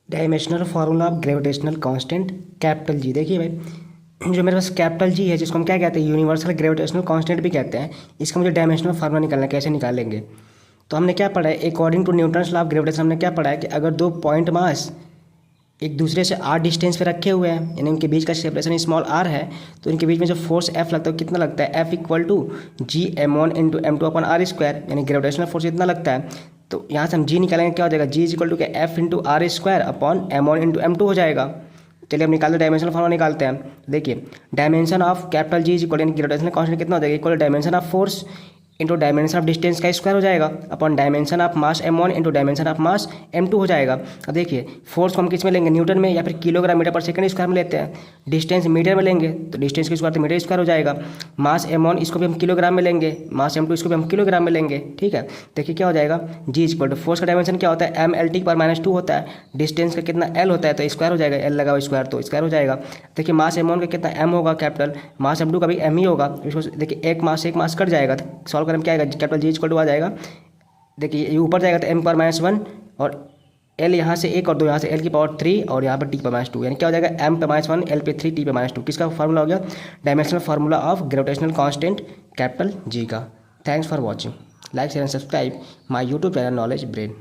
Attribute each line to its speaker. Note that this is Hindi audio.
Speaker 1: Dimensional formula of gravitational constant capital जी। देखिए भाई, जो मेरे पास कैपिटल जी है, जिसको हम क्या कहते हैं, यूनिवर्सल ग्रेविटेशनल कांस्टेंट भी कहते हैं। इसका मुझे डायमेंशनल फार्मूला निकालना है, कैसे निकालेंगे। तो हमने क्या पढ़ा है, according to Newton's law of gravitation हमने क्या पढ़ा है कि अगर दो पॉइंट मास एक दूसरे से आर डिस्टेंस पे रखे हुए हैं, यानी उनके बीच का सेपरेशन स्मॉल आर है, तो इनके बीच में जो फोर्स एफ लगता है कितना लगता है, F equal to G M1 into M2 upon R square, यानी ग्रेविटेशनल फोर्स इतना लगता है। तो यहाँ से हम जी निकालेंगे, क्या हो जाएगा, जी इज इक्वल टू क्या, F into R square upon M1 into M2 हो जाएगा। चलिए अब निकालते डायमेंशनल फॉर्मूला निकालते हैं। देखिए dimension of capital G is equal, यानी ग्रेविटेशनल कांस्टेंट कितना हो जाएगा, equal dimension of force into dimension of distance का स्क्वायर हो जाएगा upon dimension of mass M1 into dimension of mass M2 हो जाएगा। अब देखिए फोर्स को हम किस में लेंगे, न्यूटन में या फिर किलोग्राम मीटर पर सेकंड स्क्वायर में लेते हैं। डिस्टेंस मीटर में लेंगे तो डिस्टेंस की स्क्वायर तो मीटर स्क्वायर हो जाएगा। मास M1 इसको भी हम किलोग्राम में लेंगे, मास M2 इसको भी हम किलोग्राम में लेंगे। ठीक है, देखिए क्या हो जाएगा, जी इक्वल टू फोर्स का डायमेंशन क्या होता है, MLT पर -2 होता है, डिस्टेंस का कितना L होता है तो स्क्वायर हो जाएगा, L लगा हुआ स्क्वायर तो स्क्वायर हो जाएगा। देखिए मास M1 का कितना M होगा कैपिटल, मास M2 का भी M ही होगा। इसको देखिए एक मास कट जाएगा, सॉल्व करें क्या आएगा, कैपिटल जी इक्वल टू आ जाएगा। देखिए ये ऊपर जाएगा तो M पर -1 और L यहाँ से 1 और 2 यहाँ से L की पावर 3 और यहाँ पर T पर -2, यानी क्या हो जाएगा, M पे -1 L पे 3 T पे -2। किसका फार्मूला हो गया, dimensional formula of gravitational constant capital G का। Thanks for watching, like share and subscribe my YouTube channel knowledge brain.